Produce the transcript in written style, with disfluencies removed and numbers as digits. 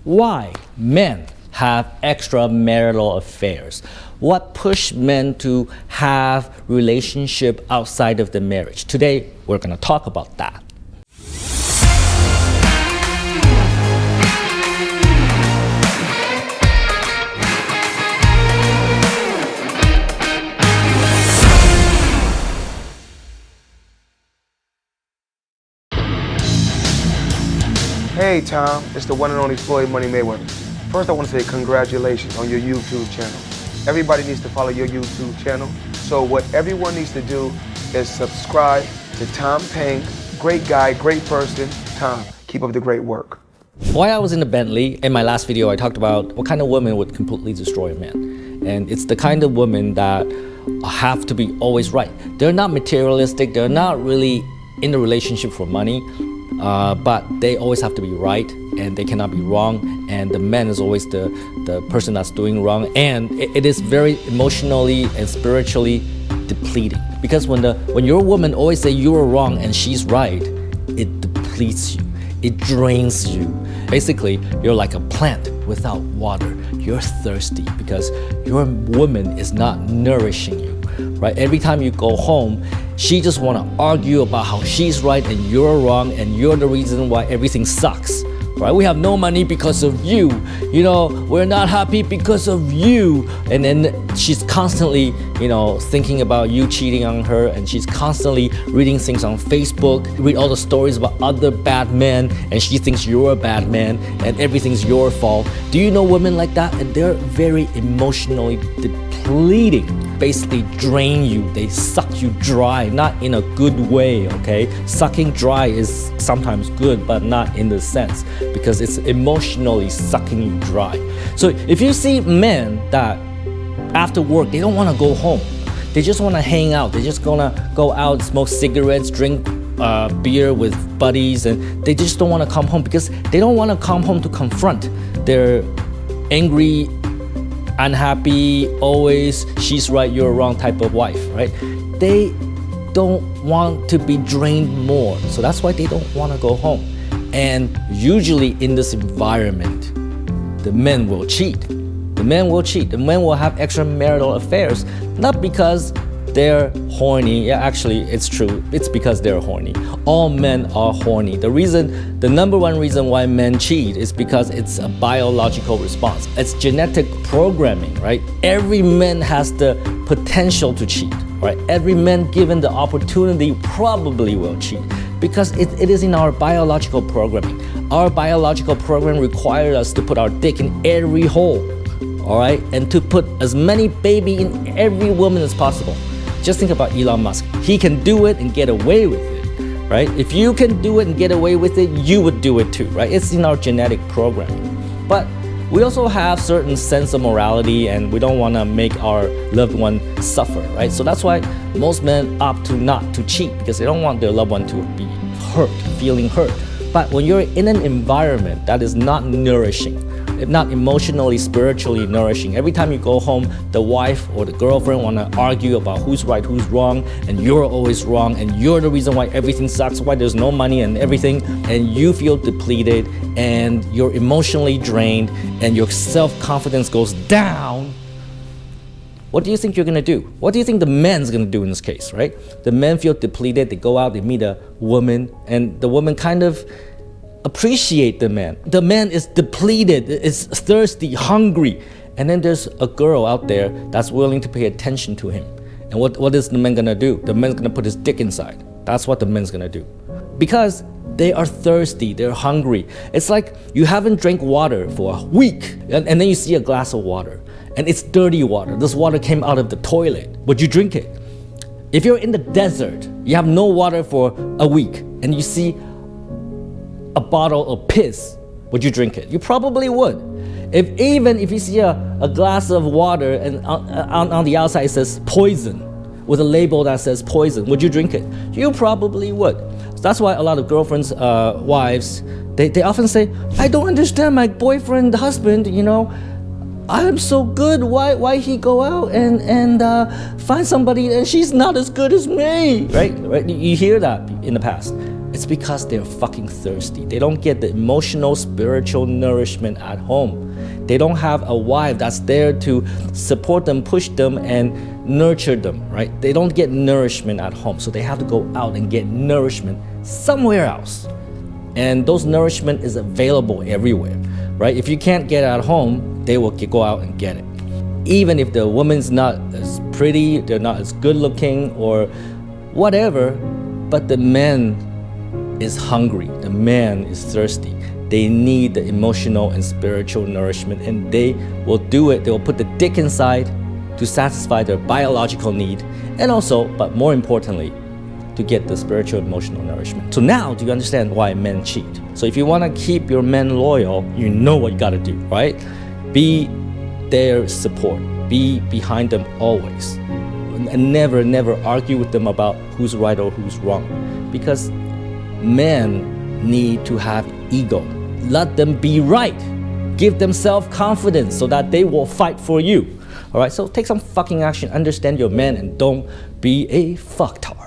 why men have extramarital affairs. What pushed men to have relationship outside of the marriage? Today, we're going to talk about that. Hey Tom, it's the one and only Floyd Money Mayweather. First I want to say congratulations on your YouTube channel. Everybody needs to follow your YouTube channel. So what everyone needs to do is subscribe to Tom Pang. Great guy, great person. Tom, keep up the great work. While I was in the Bentley, in my last video I talked about what kind of woman would completely destroy a man. And it's the kind of women that have to be always right. They're not materialistic, they're not really in the relationship for money. But they always have to be right and they cannot be wrong, and the man is always the person that's doing wrong, and it is very emotionally and spiritually depleting, because when your woman always say you are wrong and she's right, it depletes you, it drains you. Basically, you're like a plant without water. You're thirsty because your woman is not nourishing you, right? Every time you go home, she just want to argue about how she's right and you're wrong and you're the reason why everything sucks, right? We have no money because of you, you know, we're not happy because of you. And then she's constantly, you know, thinking about you cheating on her, and she's constantly reading things on Facebook, read all the stories about other bad men, and she thinks you're a bad man and everything's your fault. Do you know women like that? And they're very emotionally depleting. Basically drain you, they suck you dry, not in a good way, okay? Sucking dry is sometimes good, but not in the sense, because it's emotionally sucking you dry. So if you see men that after work, they don't want to go home, they just want to hang out, they're just gonna go out, smoke cigarettes, drink beer with buddies, and they just don't want to come home because they don't want to come home to confront their angry, unhappy, always she's right, you're wrong type of wife, right? They don't want to be drained more, so that's why they don't want to go home. And usually in this environment, the men will cheat. The men will cheat. The men will have extramarital affairs, not because they're horny. Yeah, actually, it's true. It's because they're horny. All men are horny. The number one reason why men cheat is because it's a biological response. It's genetic programming, right? Every man has the potential to cheat, right? Every man given the opportunity probably will cheat because it is in our biological programming. Our biological program requires us to put our dick in every hole, all right? And to put as many baby in every woman as possible. Just think about Elon Musk. He can do it and get away with it, right? If you can do it and get away with it, you would do it too, right? It's in our genetic programming. But we also have certain sense of morality, and we don't want to make our loved one suffer, right? So that's why most men opt to not to cheat, because they don't want their loved one to be hurt, feeling hurt. But when you're in an environment that is not nourishing, not emotionally, spiritually nourishing, every time you go home, the wife or the girlfriend want to argue about who's right, who's wrong, and you're always wrong, and you're the reason why everything sucks, why there's no money and everything, and you feel depleted, and you're emotionally drained, and your self-confidence goes down. What do you think you're gonna do? What do you think the man's gonna do in this case, right? The men feel depleted, they go out, they meet a woman, and the woman kind of appreciate the man. The man is depleted, is thirsty, hungry, and then there's a girl out there that's willing to pay attention to him. And what is the man gonna do? The man's gonna put his dick inside. That's what the man's gonna do. Because they are thirsty, they're hungry. It's like you haven't drank water for a week, and then you see a glass of water, and it's dirty water. This water came out of the toilet. Would you drink it? If you're in the desert, you have no water for a week, and you see a bottle of piss, would you drink it? You probably would. Even if you see a glass of water and on the outside it says poison, with a label that says poison, would you drink it? You probably would. So that's why a lot of girlfriends, wives, they often say, I don't understand my boyfriend, husband, you know, I'm so good, why he go out and find somebody and she's not as good as me, right? You hear that in the past. It's because they're fucking thirsty. They don't get the emotional, spiritual nourishment at home. They don't have a wife that's there to support them, push them, and nurture them, right? They don't get nourishment at home, so they have to go out and get nourishment somewhere else. And those nourishment is available everywhere, right? If you can't get it at home, they will go out and get it. Even if the woman's not as pretty, they're not as good looking or whatever, but the man is hungry, the man is thirsty. They need the emotional and spiritual nourishment, and they will do it. They will put the dick inside to satisfy their biological need, and also, but more importantly, to get the spiritual emotional nourishment. So now, do you understand why men cheat? So if you want to keep your men loyal, you know what you got to do, right? Be their support. Be behind them always. And never argue with them about who's right or who's wrong. Because men need to have ego. Let them be right. Give them self-confidence so that they will fight for you. All right, so take some fucking action. Understand your man and don't be a fucktard.